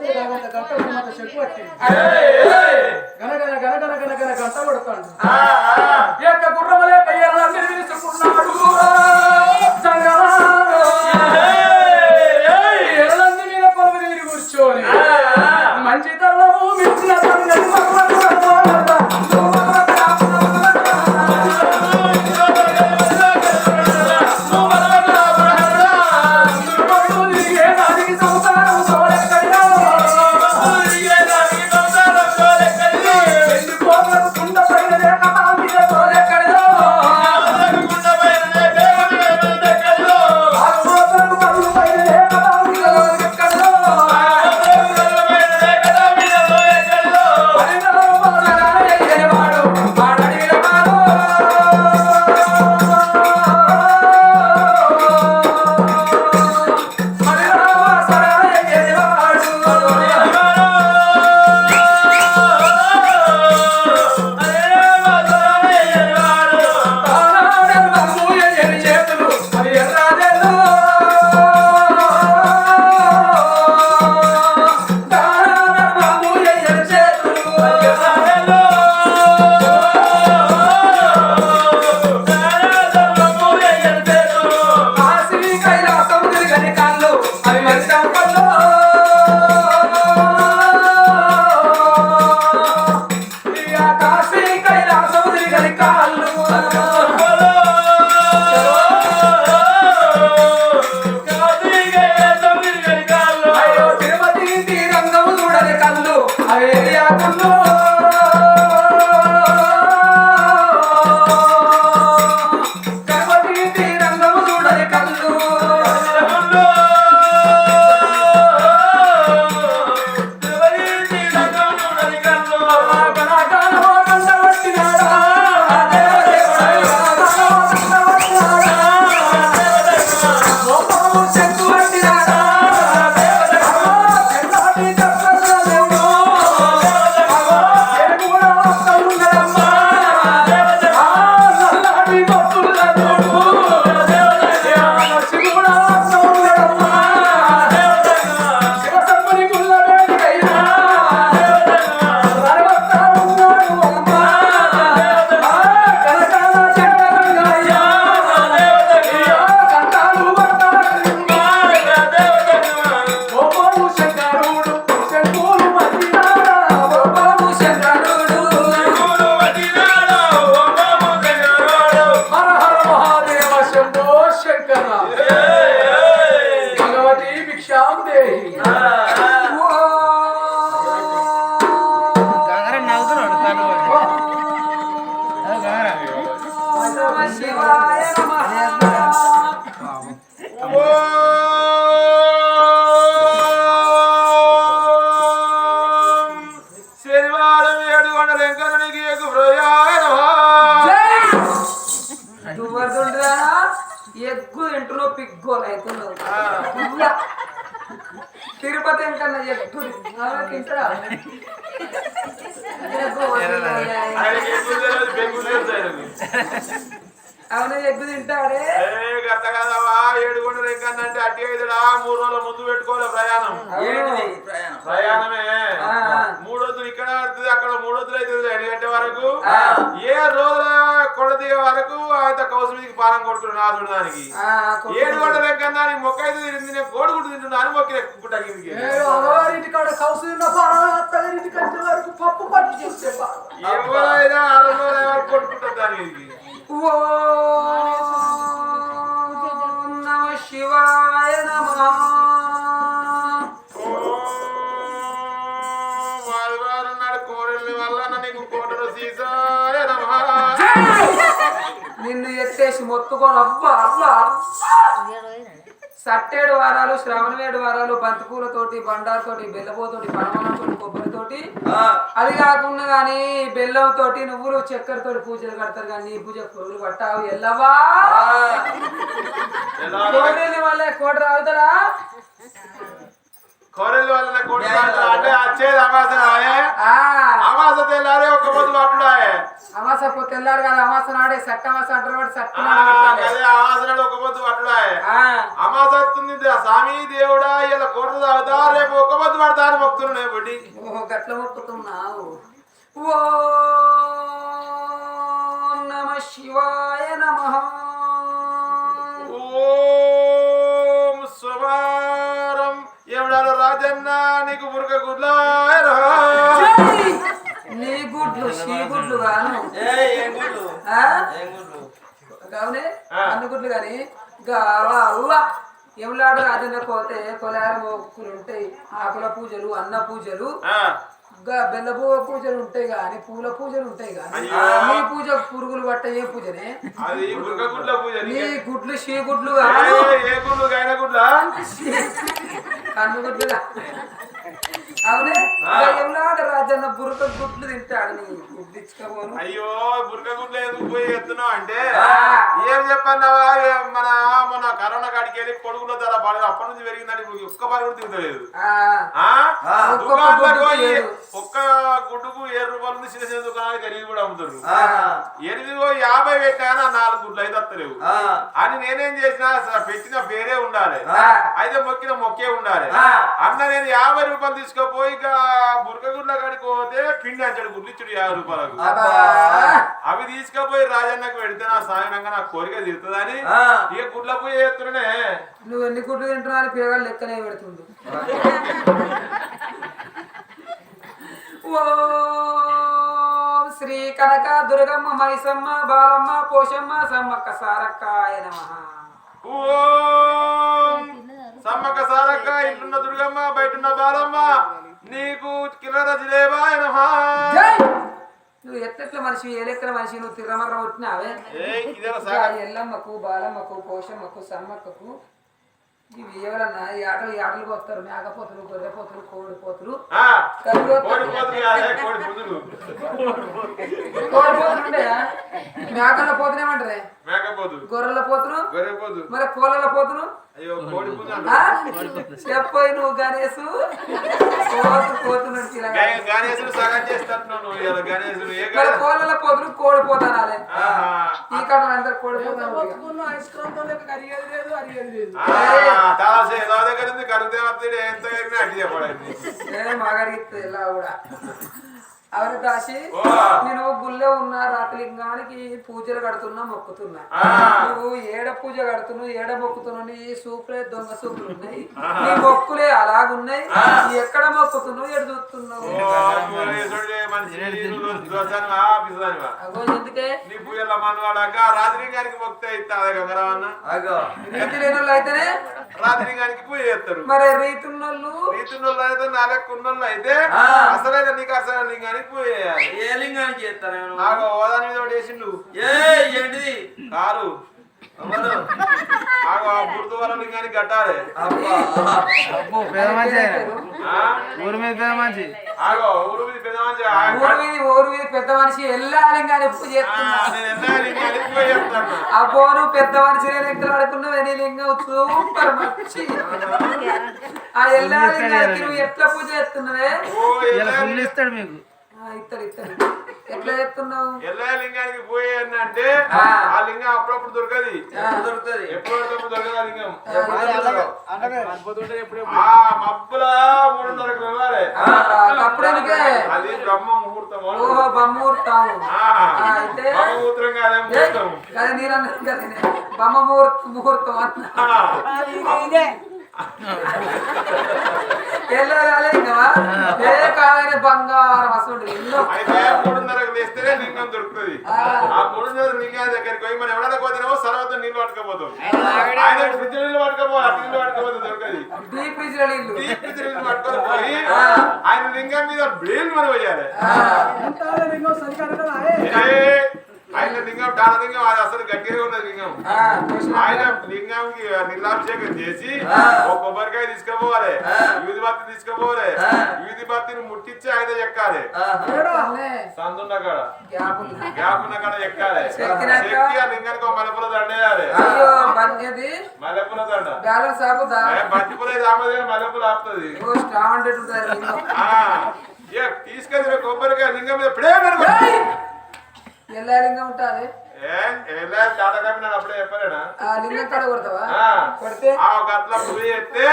వచ్చే గంట చెక్కు పట్టింది గనగన గనగన గనగన గంట కొడతాడు యొక్క గుర్రమలే కయ్యాలని తీసుకున్నాడు ఎర్రలంది మీద పొలవి తిరిగి కూర్చొని మంచి తల్లము మించిన సంగతి ఎగ్గు ఇంట్లో పిగ్గోలు అవుతున్నావు తిరుపతి ఎంకన్నా ఎగ్గు తింటారా అవునా ఎగ్గు తింటాడే గత కదవా 7 గంటలు ఎంకన్నంటే అట్టి అవుతాడా 3 రోజుల ముందు పెట్టుకోవాలి ప్రయాణమే 3 రోజులు ఇక్కడ అవుతుంది అక్కడ 3 రోజులు అవుతుంది 2 గంటల వరకు ఏ రోజుల కొండ దిగే వరకు ఆయన కౌసు మీదకి పానం కొడుతున్నాడు నాదుడు దానికి 7 గంటల ఎంకన్నా మొక్క అయితే తిరిగింది నేను కోడిగుడ్డు తింటున్నాను మొక్కి ఎక్కుంటా ఎవరైనా 6 రోజుల వరకు కొట్టుకుంటారు దానికి శివాయ నమః మాదివారం నాడు కోడలి వల్ల నీకు కోటరు సీసాయ నమః నిన్ను ఎత్తేసి మొత్తుకొని అబ్బా అబ్బా సట్టేడు వారాలు శ్రావణ 7 వారాలు బంతిపూలతోటి బండాలతోటి బెల్లపోతోటి పనమనంతోటి కొబ్బరితోటి అది కాకుండా కానీ బెల్లంతోటి నువ్వులు చక్కెరతోటి పూజలు కడతారు కానీ నీ పూజ పొరులు పట్టావు ఎల్లవా కోడలి వల్ల కోట రావుతారా కోడలి వల్ల అంటే వచ్చేది అమాస తెల్లారే ఒక్క పొద్దు పట్టుడాయే అమాస తెల్లారు కదా అమాస నాడే సట్ట అమాస అంటారు వాడు సట్ట అదే అమాస నాడు ఒక్క పొద్దు పట్టుడాయే అమాస వస్తుంది స్వామి దేవుడా ఇలా కొరత తాగుతా రేపు ఒక్క పొద్దు పడతా అని మొక్కుతున్నాయి బుడ్డి ఓ గట్ల మొక్కుతున్నావు ఓ నమ శివాయ నమః ఓం స్వమారం ఎవడాలో రాజన్న నీకు బురక గుడ్లాయరా నీ గుడ్లు షీ గుడ్లు గాను కావునే అన్ని గుడ్లు గాని అల్లా ఎవలాడు రాజన్న పోతే కొలాల మొక్కులు ఉంటాయి ఆకుల పూజలు అన్న పూజలు బెల్లపూ పూజలు ఉంటాయి గాని పూల పూజలు ఉంటాయి గాని నీ పూజ పురుగులు పట్ట ఏ పూజనే అది బురక గుడ్ల పూజ నీ గుడ్లు షీ గుడ్లు ఏ గుడ్లు గైన గుడ్ల కన్ను గుడ్లు అవునే ఎవలాడు రాజన్న బురక గుడ్లు తింటాడు నీ గుడ్డిచ్చుకోను అయ్యో బురక గుడ్లు ఎందుకు పోయి ఎత్తున్నావు అంటే ఏం చెప్పన్నావా మన కరోనా కాడికి వెళ్ళి కొడుకుల ధర పడదు అప్పటి నుంచి పెరిగిందని ఇప్పుడు ఒక్క పని కూడా తింటలేదు దుకాణాలకు పోయి ఒక్క గుడ్డుకు 7 రూపాయలు ఉంది చిన్న చిన్న దుకాణానికి 8 కూడా అమ్ముతారు 850 పెట్టాను 4 గుడ్లు అయితే వస్తలేవు అని నేనేం చేసిన పెట్టిన పేరే ఉండాలి అయితే మొక్కిన మొక్కే ఉండాలి అన్న నేను 50 రూపాయలు తీసుకుపోయి ఇక బురక గుడ్ల కాడికి పోతే పిండి అంచాడు గుడ్లు ఇచ్చుడు 50 రూపాయలకు అవి తీసుకుపోయి రాజన్నకు పెడితే నా సాయంగా నా కోరిక తీరుతుందని ఇక గుడ్ల పోయి చేస్తున్నానే నువ్వు ఎన్ని గుడ్లు తింటున్నా పిల్లగాళ్ళు లెక్కనే పెడుతుండు ఓం శ్రీ కనక దుర్గమ్మ మైసమ్మ బాలమ్మ పోషమ్మ సమ్మక్క సారక్కాయ నమః ఓం సమ్మక్క సారక్క ఇంటున్న దుర్గమ్మ బయటున్న బాలమ్మ నీకు కిలర జిలేబాయ నమః నువ్వు ఎట్లెట్ల మనిషి ఏ లెక్కల మనిషి నువ్వు తిరమర్ర పుట్టినావే ఎల్లమ్మకు బాలమ్మకు పోషమ్మకు సమ్మక్కకు ఇవి ఎవరన్నా ఈ ఆటలకు వస్తారు మేకపోతులు గొర్రెపోతులు కోడిపోతులు కోడిపోతులు ఉంటాయా మేకల పోతునేమంటారే గొర్రెల పోతులు మరి కోళ్ళ పోతులు చెప్పోయి నువ్వు గణేశు కోళ్ళ పోతులు కోడిపోతానాలే ఈ కాడ అందరు కోడిపోతాను మగడిగితే ఇలా కూడా అవని దాసి నేను గుళ్ళో ఉన్న రాకలింగానికి పూజలు కడుతున్నా మొక్కుతున్నా నువ్వు ఏడ పూజ కడుతున్నావు ఏడ మొక్కుతున్నావు నీ సూపులే దొంగ సూపులు ఉన్నాయి నీ మొక్కులే అలాగున్నాయి ఎక్కడ మొక్కుతున్నావు ఎడు చూస్తున్నావు ఎందుకే రీతి లేని వాళ్ళు అయితేనే రాత్రికి పూజ చేస్తారు మరి రీతున్నోళ్ళు అయితే నాలుగున్నోళ్ళు అయితే అసలైన నీకు అసలు లింగానికి ఏ లింగానికి చేస్తాను నాకు ఓదాని మీద ఒకటి వేసిండు ఏంటిది కారు గుర్తువరం లింగానికి కట్టాలి ఊరి మీద పెద్ద మనిషి ఊరు మీద పెద్ద మనిషి ఊరు మీద పెద్ద మనిషి ఎల్లా లింగాన్ని పూజ చేస్తున్నాను అబ్బో నువ్వు పెద్ద మనిషి లెక్కలు ఆడుకున్నావు ఎన్ని లింగం సూపర్ మంచి ఆ ఎల్లా లింగానికి నువ్వు ఎట్లా పూజ చేస్తున్నావే ఇస్తాడు మీకు ఇస్తాడు ఎట్లా చేస్తున్నావు ఎల్ల లింగానికి పోయేయండి అంటే ఆ లింగం అప్పుడప్పుడు దొరకది ఎప్పుడు దొరకదు ఆ లింగం మబ్బుల 3:30 వెళ్ళాలి అది బ్రహ్మ ముహూర్తం ఓహో బ్రహ్మముహూర్తం అయితే ముహూర్తం కాదే ముహూర్తం కానీ నేను బ్రహ్మ ముహూర్తం అంటున్నా బంగారం అసలు అయితే 3:30 లేస్తేనే లింగం దొరుకుతుంది ఆ 3:30 లింగం దగ్గరికి పోయి మనం ఎవరైనా పోతేనేమో సర్వత నీళ్ళు పట్టుకపోతాం ఆయన ఫ్రిడ్జ్ నీళ్ళు పట్టుకపోవాలి అటు నీళ్ళు పట్టుకపోతే దొరకది డీప్ ఫ్రిడ్జ్ నీళ్ళు పట్టుకొని పోయి ఆయన లింగం మీద బ్లేడ్ మనం వేయాలి ఆయన లింగం డాన లింగం అది అసలు గట్టిగా ఉన్నది లింగం ఆయన లింగంకి నీళ్ళాభిషేకం చేసి ఒక కొబ్బరికాయ తీసుకుపోవాలి యూది బత్తి తీసుకుపోవాలి యూది బత్తిని ముట్టించి ఆయన ఎక్కాలి సందున్న కాడ గ్యాప్ ఉన్న కాడ ఎక్కాలి ఎక్కి ఆ లింగానికి ఒక మల్లెపూల దండ వేయాలి మల్లెపూల దండ బంతిపూల ఆపదు మల్లెపూల ఆపుతుంది తీసుకెళ్ళిన కొబ్బరికాయ లింగం మీద ఇప్పుడే ఎలా లింగం ఉంటుంది అప్పుడే చెప్పలేనా ఆ లింగం కాడ కొడతావా ఆ. కొడితే ఆ గట్ల పూజ చేస్తే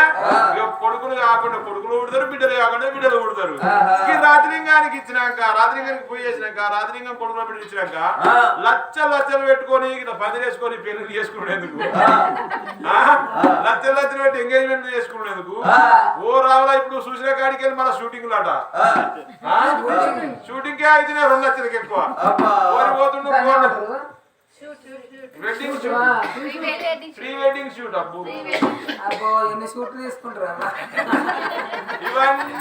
ఇక కొడుకులు కాకుండా కొడుకులు పుడతారు బిడ్డలు కాకుండా బిడ్డలు పుడతారు ఈ రాత్రిలింగానికి ఇచ్చినాక రాత్రిలింగానికి పూజ చేసినాక రాత్రిలింగం కొడుకుల బిడ్డలు ఇచ్చినాక లచ్చలు పెట్టుకొని ఇట్లా పది వేసుకొని పెళ్లి చేసుకునేందుకు లచ్చలు పెట్టి ఎంగేజ్మెంట్ చేసుకునేందుకు ఓ రావాలా ఇప్పుడు చూసిన కాడికి వెళ్ళి మన షూటింగ్ లాట షూటింగ్ కే అయితే 2 లక్షలకి ఎక్కువ పోతుండే wedding shoot pre wedding shoot అబ్బో ఎన్ని షూట్లు తీసుకుంటారా ఇవన్నీ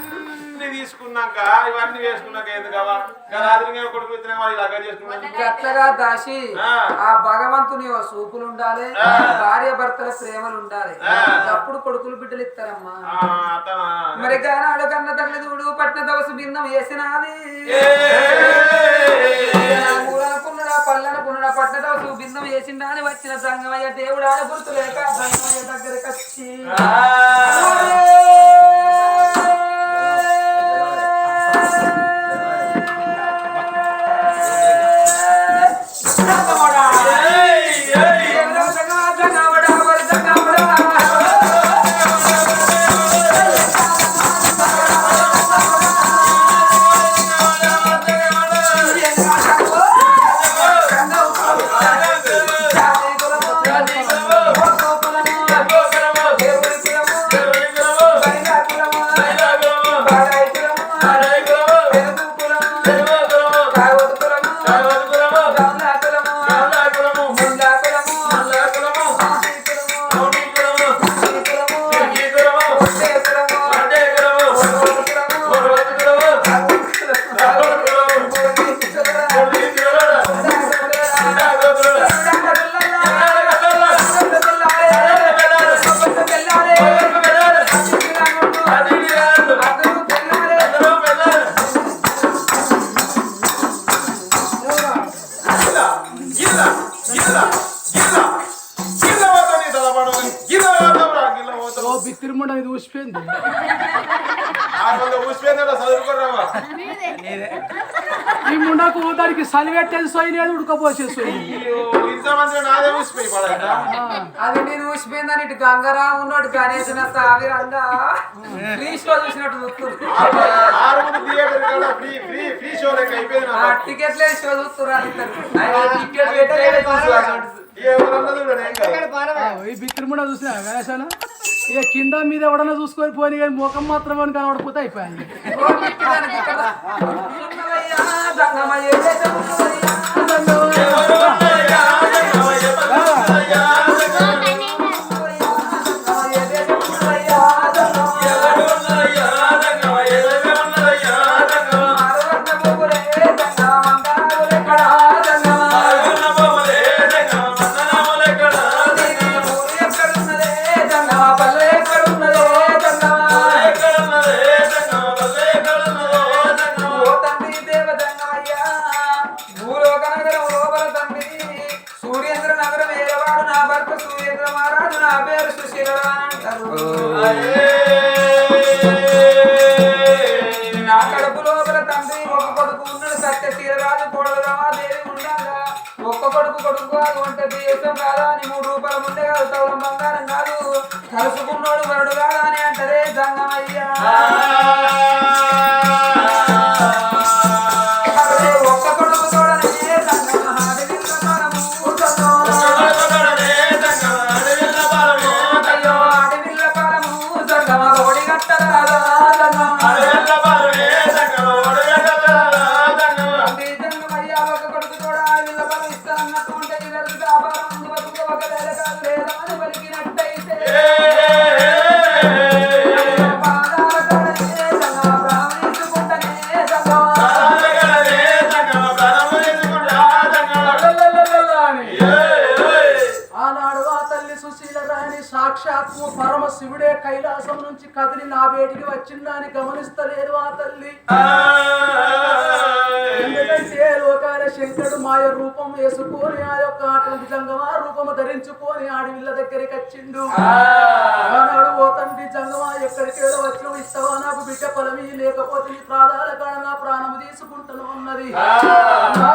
తీసుకున్నాక ఇవన్నీ వేసుకున్నాక ఎందుకవా రాత్రి కొడుకు వచ్చినాక వాళ్ళు ఇలాగా చేసుకున్నాను గట్లగా దాసి ఆ భగవంతుని సూపులు ఉండాలి భార్య భర్తల ప్రేమలు ఉండాలి అప్పుడు కొడుకులు బిడ్డలు ఇస్తారమ్మా మరి గానాడు కన్న తల్లి చూడు పట్న దవసు బిందం వేసినది ఊరనుకున్నాడా పల్లనుకున్నాడా పట్న దవసు బిందం వేసిండా అని వచ్చిన సంగమయ్య దేవుడు ఆడ గుర్తు లేక సంగమయ్య దగ్గరకు వచ్చి బిత్తిరిముండ ఇది ఊసిపోయింది ఈ ముండకు దానికి సలివెట్టేది సోయినేది ఉడకపోసేసి అది నేను ఊసిపోయిందని ఇటు గంగరా ఉన్నట్టు గణేశన సావిరంగా ఫ్రీషో చూసినట్టు టికెట్లే షో చూస్తున్నారు ఈ బిత్తిరిముండ చూసినా గణేశాన ఇక కింద మీద ఎవడన్నా చూసుకొని పోనీ కానీ ముఖం మాత్రం అని కనబడిపోతే అయిపోయింది నా కడుపు లోపల తండ్రి ఒక కొడుకు ఉన్నాడు సత్య తీరరాజు కోడలు రమాదేవి ఉండాలా ఒక్క కొడుకు కాదు అంటే దేశం కాదా అని 3 రూపాయలు ముందే కాదు తౌలం బంగారం కాదు కలుసుకున్నోడు వరుడు కాదా అని అంటదే జంగమయ్యా ఒక్క కొడుకు తోడనే సాక్షాత్తు పరమశివుడే కైలాసం నుంచి కదిలి నా వేటికి వచ్చిందని గమనిస్తలేదు ఆ తల్లి. ఎందుకంటే లోకాల శంకరుడు మాయ రూపం జంపం వేసుకొని ఆ యొక్క అటువంటి జంగమా రూపము ధరించుకొని ఆడవిల్ల దగ్గరికి వచ్చిండు. ఆనాడు ఓ తండ్రి జంగమా ఎక్కడికేదో వచ్చిన ఇస్తావా నాకు బిడ్డ పొలమి లేకపోతే నీ ప్రాణాల కారణంగా ప్రాణము తీసుకుంటాను అన్నది. నా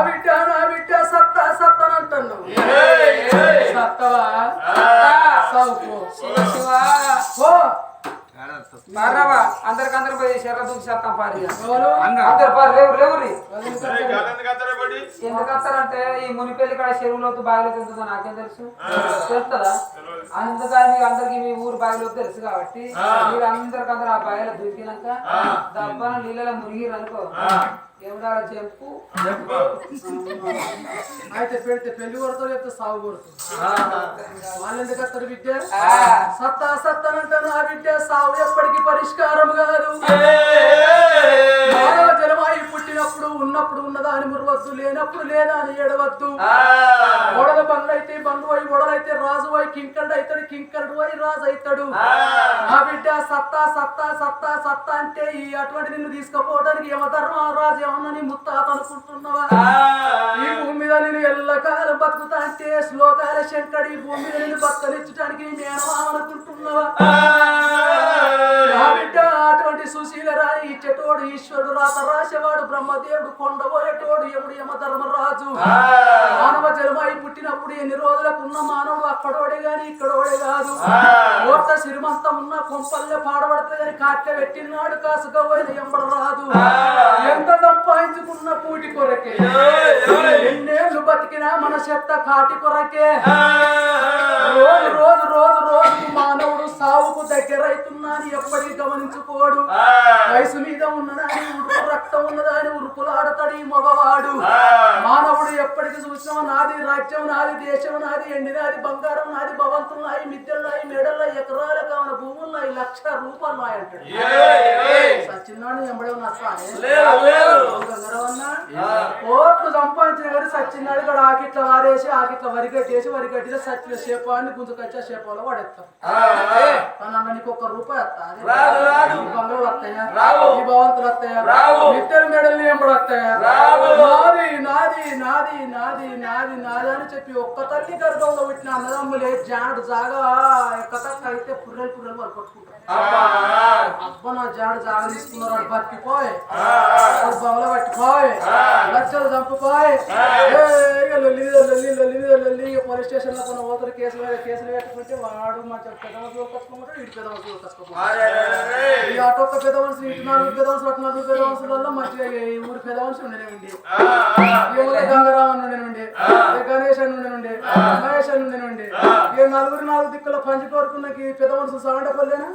బిడ్డ సత్తా సత్తనంటున్నావు సత్తవా సావుకో అందరికందరు పోయి శర్ర దూకి చేస్తాం పారి అందరు పారి లేవురి ఎందుకు వస్తారంటే ఈ మునిపెల్లి కాడ చెరువులోతు బావిలో తింటుందో నాకేం తెలుసు తెలుస్తుందా? అందుకని అందరికి మీ ఊరు బావిలో తెలుసు కాబట్టి మీరు అందరికందరూ ఆ బావిలో దూకినాక దబ్బన నీళ్ళలో మునిగిరు అనుకో ఏమిడాల చెప్పు. అయితే పెడితే పెళ్లి కొడతారు చెప్తే సాగు కొడుతుంది. వాళ్ళు ఎందుకు వస్తారు బిడ్డ? సత్తా సత్తనంటారు ఆ బిడ్డ. సాగు ఎప్పటికీ పరిష్కారం కాదు. మానవ జలమాయి పుట్టినప్పుడు ఉన్నప్పుడు ఉన్నదాని మురవద్దు, లేనప్పుడు లేదా అని ఏడవద్దు. గొడవ బండ్లు అయితే బండ్లు అయి గొడవైతే రాజు అయి కింకరుడు అవుతాడు, కింకరుడు అయి రాజు అవుతాడు. ఆ బిడ్డ సత్తా సత్తా సత్తా సత్తా అంటే ఈ అటువంటి నిన్ను తీసుకుపోవడానికి యమధర్మరాజు ఏమన్నా నీ ముత్తాత అనుకుంటున్నావా? ఈ భూమి మీద నేను ఎల్లకాలం బతుకుతా అంటే శ్లోకాల శంకడి ఈ భూమి మీద నేను బతకనిచ్చడానికి నేను అనుకుంటున్నావా? ఆ బిడ్డ అటువంటి సుశీల రాయి ఇచ్చేటోడు ఈశ్వరుడు, రాత రాసేవాడు బ్రహ్మదేవుడు, కొండబోయేటోడు యముడు యమధర్మరాజు. మానవ జన్మై పుట్టినప్పుడు ఎన్ని రోజులకు ఉన్న మానవుడు అక్కడోడే గాని ఇక్కడోడే కాదు. కోట సిరిమంతం ఉన్న కొంపల్లె పాడబడతా గాని కాట్ల పెట్టినాడు కాసుగా పోయిన ఎంబడ రాదు. ఎంత సంపాదించుకున్న పూటి కొరకే, ఎన్నేళ్ళు బతికినా మన చెత్త కాటి కొరకే. రోజు రోజు రోజు రోజు మానవుడు సావుకు దగ్గర అవుతున్నాని ఎప్పటికీ గమనించుకోడు. వయసు మీద ఉన్నదాని ఉడుపు రక్తం ఉన్నదాని ఉరుపులాడతాడు ఈ మగవాడు. మానవుడు ఎప్పటికి చూసినా నాది రాజ్యం నాది, దేశం నాది, ఎండినాది, బంగారం నాది, భవంతులు నాయి, మిద్దెలు నాయి, మేడలు ఎకరాల కావున భూములు నాయి, 1,00,000 రూపాయలు నాయి అంటాడు. సచ్చిన్నాడు ఎంబడే ఉన్న కోట్లు సంపాదించిన కానీ సచ్చిన్నాడు ఇక్కడ ఆకిట్ల వారేసి ఆకిట్ల వరిగట్టేసి వరిగట్టిన సచ్చిన శేపాన్ని గుంజుకొచ్చే శేపంలో పడేస్తాం. నీకు ₹1 వస్తా బంగారు వస్తాయా, ఈ భవంతులు వస్తాయా, మిద్దెలు మేడలు ఎంబడి వస్తాయా? నాది నాది నాది నాది నాది నాది అని చెప్పి ఒక్క తల్లి గర్భంలో పెట్టిన అన్నదమ్ములే జాడు జాగా ఎక్కతక్క అయితే పుర్రెలు పుర్రెలు వాళ్ళు కొట్టుకుంటారు. అబ్బా నా జాడు జాగా తీసుకున్నారు బతికిపోయి బొమ్మలు పట్టిపోయి లక్షలు చంపుపోయి లొల్లి లొల్లి లొల్లి లొల్లి పోలీస్ స్టేషన్ లో కొన్ని ఓతరు కేసులు పెట్టుకుంటే వాడు మంచిగా పెద్ద మనుషులు కట్టుకుంటాడు, ఇటు పెద్ద మనుషులు కట్టుకుంటాడు. ఈ అటొక్క పెద్ద మనుషులు ఇటు 4 పెద్ద మనుషులు అటు 4 పెద్ద మనుషులలో మంచిగా ఈ ఊరు పెద్ద మనుషులు ఉండేనండి. గంగారామన్ ఉండేనండి, గణేష్ అని ఉండేనండి, మహేష్ అని ఉండేనండి. ఈ 4 దిక్కుల పంచి కోరుకున్నకి పెద్ద మనుషులు సాగండపల్లేనా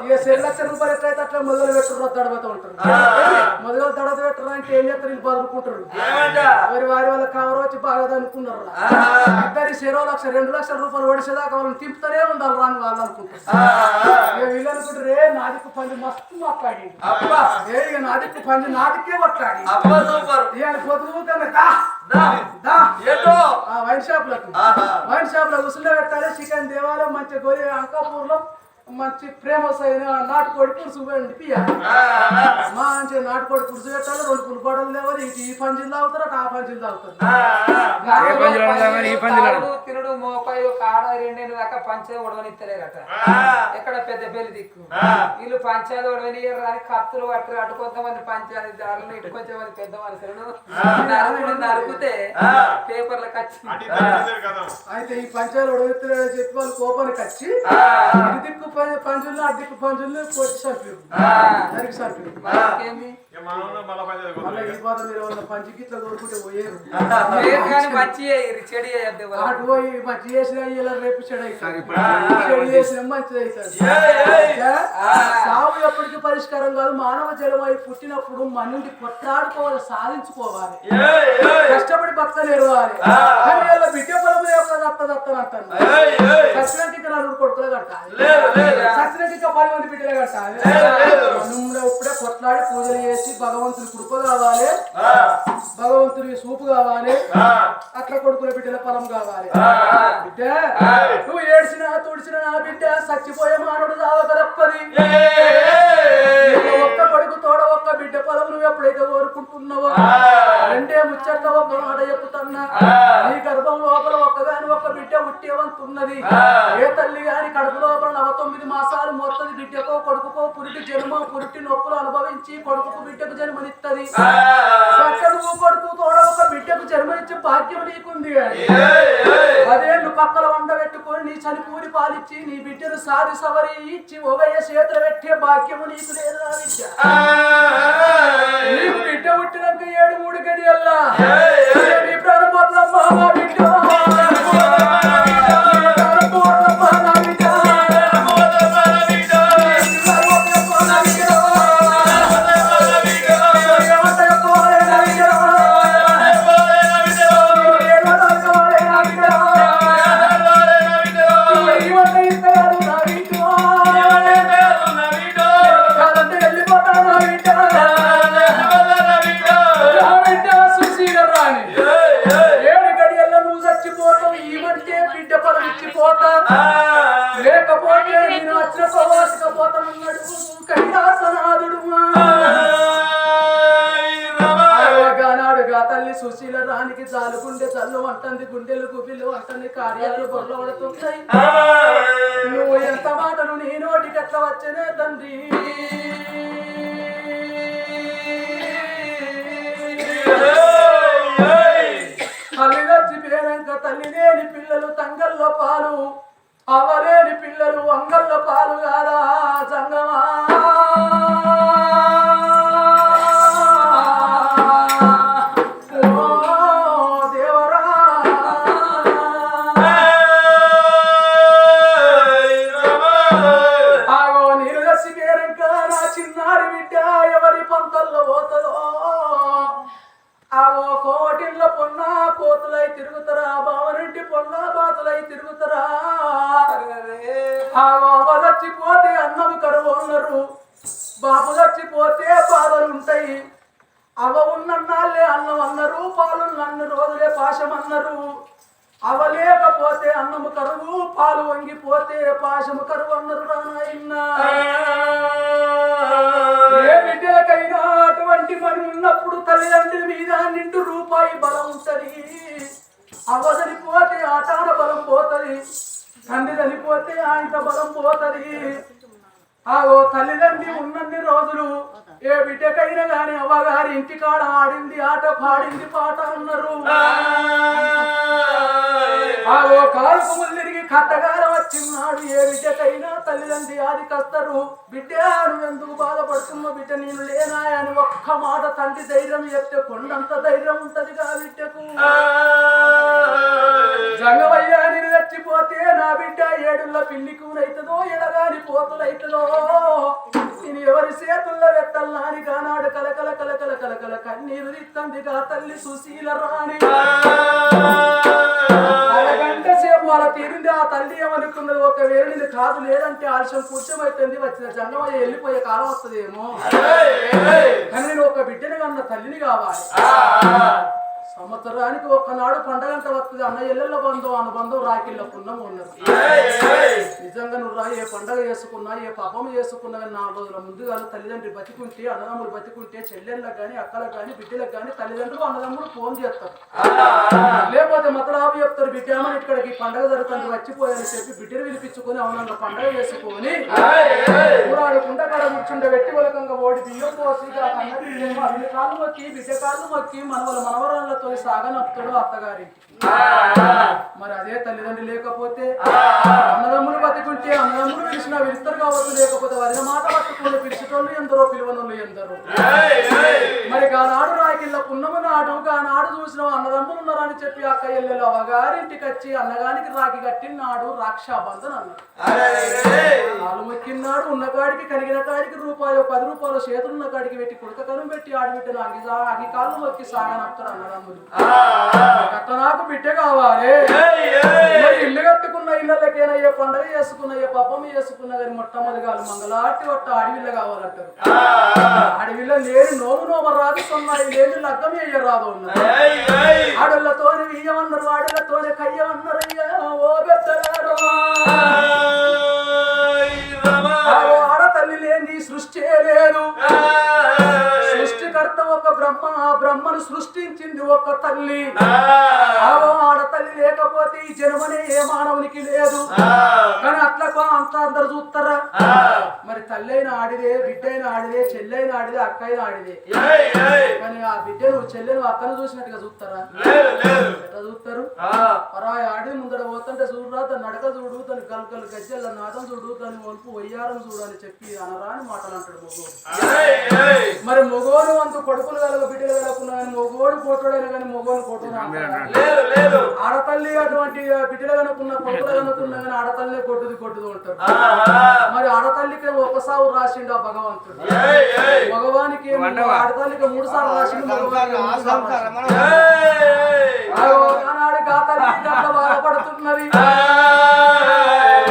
ఇక ₹1,00,000 ఎట్లయితే అట్లా మొదలు పెట్టరు తడబోతూ ఉంటారు. మొదలు తడబ పెట్టరు అంటే ఏం చేస్తారు, వీళ్ళు బదులుకుంటారు. మరి వారి వాళ్ళ కవర్ వచ్చి బాగా అనుకున్నారు. ఇద్దరి ₹1,00,000 2,00,000 ఒడిసేదాకా వాళ్ళని తింపుతూనే ఉండాలి రాని వాళ్ళు అనుకుంటారు. ఇక వీళ్ళు అనుకుంటారు రే నాదికు పంది మస్తు మాట్లాడి ఇక నాదికు పంది నాదికే కొట్లాడి ఇక పొద్దు వైన్ షాప్ లో ఉసులో పెట్టాలి. చికెన్ దేవాలయం మంచి గోరి అంకాపూర్ లో మంచి ఫేమస్ అయిన నాటుకోడి పులుసు పియాలి. మంచి నాటుకోడి పులుసు పెట్టాలి. 2 పులిపాడలు లేవాలి. ఈ పంజీలు తాగుతారు, ఆ పంజీలు తాగుతారు. తినడు మోపాయి కాడ 2 దాకా పంచాయతీ ఉడవనిస్తలేరట. ఎక్కడ పెద్ద పెళ్లి దిక్కు వీళ్ళు పంచాయతీ ఉడవనియరు అని కత్తులు పట్టరు. అటు కొంతమంది పంచాయతీ దారులు, ఇటు కొంచెం మంది పెద్ద మనుషులను నరుకుతే పేపర్లకు వచ్చి అయితే ఈ పంచాయతీ ఉడవెత్తలేదని చెప్పి వాళ్ళు కోపానికి వచ్చి ఇటు దిక్కు పంజులు అటు దిక్కు పంజులు కొట్టి చంపారు, నరికి చంపారు. పంచి గిట్ల కోరుకుంటే పోయారు. అటు పోయి మంచి చేసిన రేపు చెడు చేసిన మంచిది అవుతుంది. సాగు ఎప్పటికీ పరిష్కారం కాదు. మానవ జలమై పుట్టినప్పుడు మన నుండి కొట్లాడుకోవాలి, సాధించుకోవాలి, కష్టపడి బతక నేర్వాలి. కానీ ఇలా బిడ్డ పొలము దత్తనంటాను. సచ్చినానికి 4 కొడుకులే కట్టాలి, సచ్చినానికి 10 మంది బిడ్డలే కట్టాలి. ఇప్పుడే కొట్లాడి పూజలు చేసి భగవంతుని కృప కావాలి, భగవంతుని సూపు కావాలి, అట్లా కొడుకుల బిడ్డల ఫలం కావాలి. బిడ్డ నువ్వు ఏడ్చినా తుడిచిన నా బిడ్డ చచ్చిపోయే మానవుడు రావక తప్పది. ఒక్క కొడుకు తోడ ఒక్క బిడ్డ ఫలం ముచ్చట్లు నువ్వు ఎప్పుడైతే కోరుకుంటున్నావో రెండే ముచ్చట్లు ఒక మాట చెప్తున్నా నీ గర్భం లోపల ఒక్కగాని ఒక్క బిడ్డ ఉట్టేవంతున్నది ఏ తల్లి గాని కడుపు లోపల 9 మాసాలు మొత్తది బిడ్డకో కొడుకుకో పురిటి జన్మ పురిటి నొప్పులు అనుభవించి కొడుకు బిడ్డకు జన్మనిత్తది నువ్వు కొడుకు తోడ ఒక బిడ్డకు జన్మనిచ్చే భాగ్యం నీకుంది అదేళ్ళు పక్కల వండ పెట్టుకొని నీ చనిపూరి పాలిచ్చి నీ బిడ్డను సారి సవరి ఇచ్చి ఓవయ్య చేతులు పెట్టే భాగ్యము నీకు లేదు నీకు బిడ్డ పుట్టినాక 7 గడియల్లా నీ ప్రాణపోట్లమ్మ బిడ్డ లేకపోతే నేను వచ్చిన సవాసికపోతానన్నాడు కైలాసనాథుడు గానాడుగా తల్లి సుశీల రానికి జాలుగుండె చల్లు అంటుంది గుండెలు గుబిలు అంటుంది కార్యాలు బొర్ల పడుతున్నాయి నువ్వు ఎంత మాటలు నీ నోటికి ఎట్లా వచ్చనే తండ్రి తల్లి చచ్చిపోయాక తల్లి లేని పిల్లలు తంగల్లో పాలు అవలేని పిల్లలు అంగళ్ళ పాలు కాదా సంగమా దేవరా ఆగో నీరు చచ్చిపోయాక నా చిన్నారి బిడ్డ ఎవరి పంతల్లో పోతుందో ఆగో కోటిల్లో పొన్న కోతులై తిరుగుతారా బావరింటి పొన్న బాతులై తిరుగుతారా ఆగో అవ్వ చచ్చిపోతే అన్నము కరువు ఉన్నారు బాబు చచ్చిపోతే బాధలు ఉంటాయి అవ్వ ఉన్నన్నాళ్ళే అన్నం అన్నారు పాలు నన్ను రోజులే పాశం అన్నారు అవ్వ లేకపోతే అన్నము కరువు పాలు వంగిపోతే పాశము కరువు అన్నారు రానాయన్నా ఏ బిడ్డలకైనా అటువంటి పని ఉన్నప్పుడు తల్లిదండ్రుల మీద నిండు రూపాయి బలం ఉంటది అవ్వ చనిపోతే ఆటాడ బలం పోతది తండ్రి చనిపోతే ఆయన బలం పోతది ఆగో తల్లిదండ్రి ఉన్నన్ని రోజులు ఏ బిడ్డకైనా గాని అవ్వగారి ఇంటికాడ ఆడింది ఆట పాడింది పాట అన్నారు ఆగో కాలుకు ముల్లిరిగి కట్టగారం వచ్చినాడు ఏ బిడ్డకైనా తల్లిదండ్రి ఆదికొస్తారు బిడ్డ నువ్వెందుకు బాధపడుతున్నావు బిడ్డ నేను లేనా అని ఒక్క మాట తండ్రి ధైర్యం చెప్తే కొండంత ధైర్యం ఉంటదిగా బిడ్డకు జంగమయ్యా నేను చచ్చిపోతే నా బిడ్డ 7 పిల్లి కూనైతుందో ఎడగాని పోతులైతుందో నేను ఎవరి చేతుల్లో పెట్టాలని అని కానాడు కలకల కలకల కలకల కన్నీరు ఇత్తందిగా తల్లి సుశీల రాణి అరగంట సేపు అలా తీరింది ఆ తల్లి ఏమనుకున్నది ఒకవేళ నేను కాదు లేదంటే ఆలస్యం కూర్చోమైతుంది వచ్చిన జంగమయ్య వెళ్ళిపోయే కాలం వస్తుందేమో కానీ నేను ఒక బిడ్డని కన్నా తల్లిని కావాలి సంవత్సరానికి ఒక్కనాడు పండగంట వస్తుంది అన్న ఎల్లెళ్ళ బంధం అనుబంధం రాకిళ్ళ పుణ్యం ఉన్నది నిజంగా నువ్వు ఏ పండగ చేసుకున్నా ఏ పాపం చేసుకున్నా 4 రోజుల ముందుగా తల్లిదండ్రులు బతికుంటే అన్నదమ్ములు బతికుంటే చెల్లెళ్ళకి కానీ అక్కలకు కానీ బిడ్డలకు కానీ తల్లిదండ్రులు అన్నదమ్ములు ఫోన్ చేస్తారు లేకపోతే మతలాభి చెప్తారు బిడ్డ అని ఇక్కడికి పండగ జరుగుతుంది వచ్చిపోయాలని చెప్పి బిడ్డను పిలిపించుకొని అవునంగా పండగ చేసుకొని ఊరాడు కుండకాడ కూర్చుండే వెట్టి వలకంగా ఓడి బియ్యం పోసి అన్ని కాళ్ళు మొక్కి బిడ్డ కాళ్ళు మొక్కి మనవరాళ్ళతో సాగనప్పుతాడు అత్తగారికి మరి అదే తల్లిదండ్రులు లేకపోతే అన్నదమ్ములు బతికుంటే అన్నదమ్ములు పిలిచినా విలుస్తారు కావచ్చు లేకపోతే వదిన మాట పట్టుకుని పిలిచేటోళ్ళు ఎందరో పిలువనోళ్ళు ఎందరో మరి ఆనాడు రాకిళ్ళ పున్నము నాడు ఆనాడు చూసిన అన్నదమ్ములు ఉన్నారని చెప్పి అక్క ఎల్లెలు అవగారింటికి వచ్చి అన్నగానికి రాకి కట్టినాడు రాక్షాబంధన్ అన్నాడు కాలు మొక్కినాడు ఉన్న కాడికి కలిగిన కాడికి రూపాయలు 10 రూపాయలు చేతులున్న కాడికి పెట్టి కుడకను పెట్టి ఆడబెట్టిన అగి కాళ్ళు మొక్కి సాగనప్పుతారు అన్నదమ్ములు అట్ట నాకు బిడ్డ కావాలి ఇల్లు కట్టుకున్న ఇళ్ళకైనా ఏ పండుగ చేసుకున్న ఏ పప్పం చేసుకున్నా కానీ మొట్టమొదటిగా మంగళాటి ఒట్ట అడవిలో కావాలంటారు అడవిలో లేని నోము రాదు సొన్నాయి లేని లగ్గం వేయరాదు ఆడళ్ళతో ఇయ్యమన్నారు ఆడలతో కయ్యమన్నారు అయ్యా ఓ పెద్దలారు ఆడతల్లి లేని సృష్టి లేదు సృష్టికర్త బ్రహ్మ ఆ బ్రహ్మను సృష్టించింది ఒక్క తల్లి ఆడతల్లి లేకపోతే ఈ జన్మనే ఏ మానవునికి లేదు కానీ అట్లా అంత అందరు చూస్తారా మరి తల్లి అయిన ఆడిదే బిడ్డ అయిన ఆడిదే చెల్లైన ఆడిదే అక్క అయిన ఆడిదే కానీ ఆ బిడ్డను చెల్లెను అక్కను చూసినట్టుగా చూస్తారా ఎట్లా చూస్తారు పరాయి ఆడి ముందర పోతుంటే చూడరా తన నడక చూడు తన గల్కలు గజ్జల నాదం చూడు తన వంపు వయ్యారం చూడు అని చెప్పి అనరాని మాటలు అంటాడు మొగోడు మరి మొగోడు అంత కొడుకులు కలగ బిడ్డలు కలగకున్నా కానీ మొగోడు కోటోడైనా కానీ మొగోడు కోటోడు ఆడతల్లి అటువంటి బిడ్డలు కనుకున్న కొడుకులు కనుకున్నా కానీ ఆడతల్లి కొట్టుది ఉంటాడు మరి ఆడతల్లికి ఒక సావు రాసిండు ఆ భగవంతుడు భగవానికి ఆడతల్లికి 3 సార్లు రాసిండు ఆనాడు గాతల్లి గంట బాధపడుతున్నది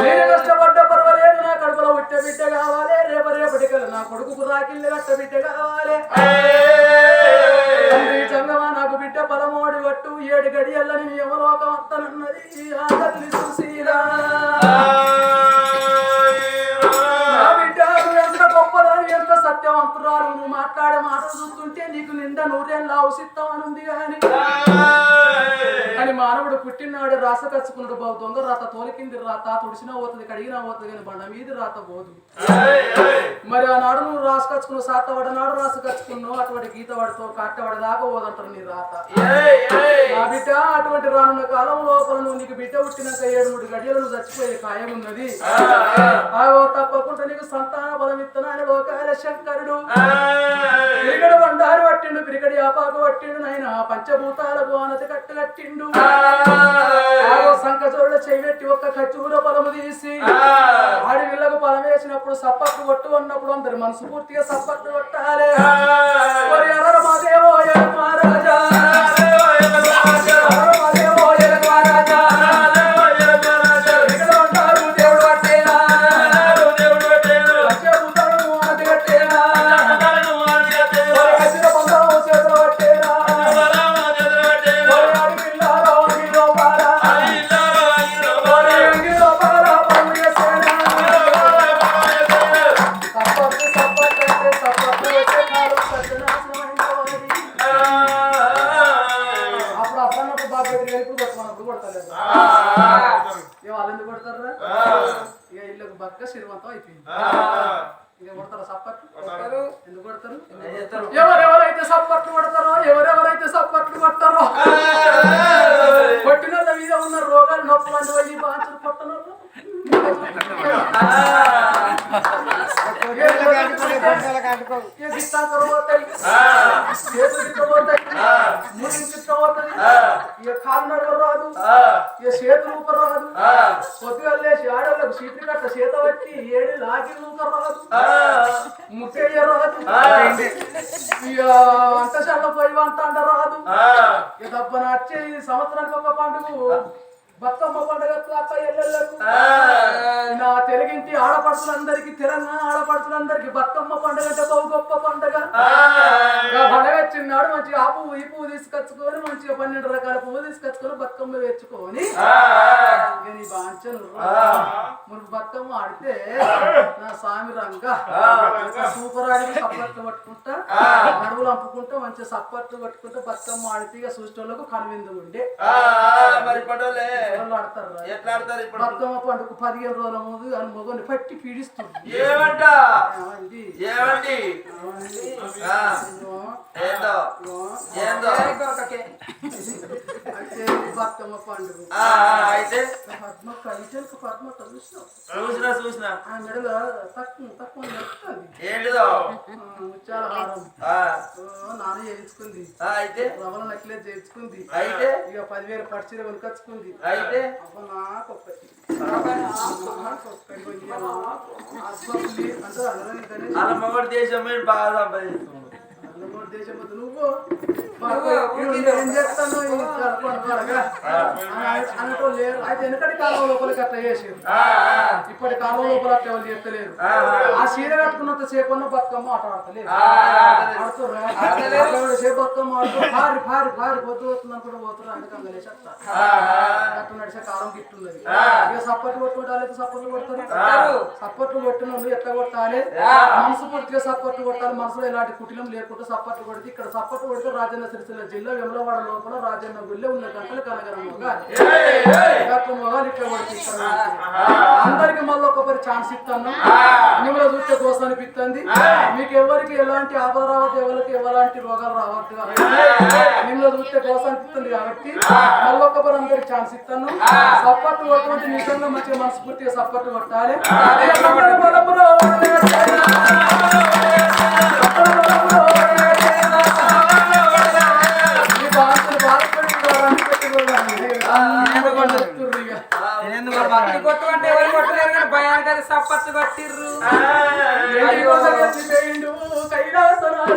నేను కష్టపడ్డ పర్వాలేదు నా కడుపులో ఉట్టే బిడ్డ కావాలి రేపటికల్లా నా కొడుకు రాకిల్లి కట్ట బిడ్డ కావాలి చంగమా నాకు బిడ్డ 13 గట్టు 7 గడియల్లని యమలోకం వత్తనున్నది ఆ తల్లి సుశీలా ఎంత సత్యవంతురాలు నువ్వు మాట్లాడే మాటలు చూస్తుంటే నీకు నిండా 100 ఔషిత్తం అని ఉంది కానీ మానవుడు పుట్టినాడు రాస కచ్చుకున్నాడు బాబు దొంగ రాత తోలికింది రాత తుడిసినా పోతుంది కడిగినా పోతుంది కానీ బండ మీది రాత పోదు మరి ఆనాడు నువ్వు రాస కచ్చుకున్నావు సాత పడనాడు రాస కచ్చుకున్నావు అటువంటి గీత పడితో కట్టబడి దాకా పోదంటారు నీ రాత నా బిడ్డ అటువంటి రానున్న కాలం లోపల నువ్వు నీకు బిడ్డ పుట్టినాక 7-3 గడియలు నువ్వు చచ్చిపోయే ఖాయం ఉన్నది తప్పకుండా నీకు సంతాన బలం ఇత్తనాయన లోకాల శంకరుడు పిరిగడ బండారు పట్టిండు పిరిగడి ఆపాకు పట్టిండు నాయన పంచభూతాలకు ఆనతి కట్టు కట్టిండు సంకచోళ్ళ చెయ్యెట్టి ఒక్క ఖర్చూర పొలము తీసి ఆడి వీళ్ళకు పొలం వేసినప్పుడు సప్పట్లు కొట్టు అన్నప్పుడు అందరు మనసు పూర్తిగా సప్పట్లు కొట్టాలి మహారాజా వాళ్ళు ఎందుకు కొడతారా ఇక ఇళ్ళకు బక్క శ్రీమంతం అయిపోయింది ఇక కొడతారా సప్పట్లు ఎందుకు కొడతారు ఎవరెవరైతే సప్పట్లు కొడతారో ఎవరెవరైతే సప్పట్లు కొడతారో కొట్టిన మీద ఉన్న రోగాలు నొప్పులు అని వెళ్ళి బాంచులు కొట్టను కాలు నడవ రాదు చేతులు ఊప రాదు పొద్దుగా లేచి ఆడవాళ్ళకు సీట్లు కట్ట చేత వచ్చి 7 లాగిలు ఊప రాదు ముఖ్య రాదు అంతశాల పోయి వంట అంట రాదు ఇక దబ్బన వచ్చే సంవత్సరానికి ఒక పండుగ బతుకమ్మ పండుగ ఎల్లెళ్ళకు నా తెలుగింటి ఆడపడుతులందరికీ తెలంగాణ ఆడపడుతులందరికీ బతుకమ్మ పండుగ అంటే బహు గొప్ప పండుగ పండుగ వచ్చినాడు మంచిగా ఆ పువ్వు ఈ పువ్వు తీసుకొచ్చుకొని మంచిగా 12 రకాల పువ్వు తీసుకొచ్చుకొని బతుకమ్మ వేర్చుకొని నీ బాంచను మనకు బతుకమ్మ ఆడితే నా స్వామి రంగా సూపర్ ఆడి సప్పట్లు పట్టుకుంటా నడువులు అంపుకుంటా మంచిగా సప్పట్లు పట్టుకుంటా బతుకమ్మ ఆడితే ఇక చూసేటోళ్ళకు కనువిందు ఉండే బతుకమ్మ పండుగ 15 రోజుల ముందు అని మొగని పట్టి పీడిస్తుంది బతుకమ్మ పండుగ పద్మ కైచలకు పద్మ చూసినా ఆ మెడలో తక్కువ ముత్యాల హారం నాన్న చేయించుకుంది రవల నక్లెస్ చేయించుకుంది ఇక 10,000 పట్టు కొనుకొచ్చుకుంది అయితే నాకు ఒక్కటి దేశం బాగా సంపాదిస్తున్నాడు నువ్వు ఏం చేస్తాను అనుకో లేరు అయితే వెనకటి కాలం లోపలికి అట్లా చేసారు ఇప్పటి కాలం లోపల అట్లా ఎవరు చేస్తలేరు ఆ చీర కట్టుకున్నంత సేపు బతుకమ్మ ఆట ఆడతలేదు నడిచే కాలం గిట్టున్నది ఇక సప్పట్లు కొట్టుకుంటారు సప్పట్లు కొడతారు సప్పట్లు కొట్టిన వాళ్ళు ఎట్లా కొట్టాలి మనసు పూర్తిగా సప్పట్లు కొట్టాలి మనసులో ఎలాంటి కుటిలం లేకుండా సప్పట్లు కొడితే ఇక్కడ సప్పట్లు కొడితే రాజన్న సిరిసిల్ల జిల్లా వెమలవాడ లోపల రాజన్న గుళ్ళే ఉన్న గంటలు కనగరముగా మొగాలు ఇట్లా కొడితే అందరికి మళ్ళీ ఒకరి ఛాన్స్ ఇస్తాను మిమ్మల్ని చూస్తే దోశ అనిపిస్తుంది మీకు ఎవరికి ఎలాంటి ఆపద రావద్దు ఎవరికి ఎలాంటి రోగాలు రావద్దు మిమ్మల్ని చూస్తే దోశ అనిపిస్తుంది కాబట్టి మళ్ళీ ఒకరి అందరికి ఛాన్స్ ఇస్తాను సపోర్ట్ కొట్టమంటే నిజంగా మంచిగా మనస్ఫూర్తిగా సపోర్ట్ కొట్టాలి కొట్టుకుంటే ఎవరు కొట్టలేరు కానీ భయానికి సప్పట్లు కొట్టిర్రు కైలాసనాడు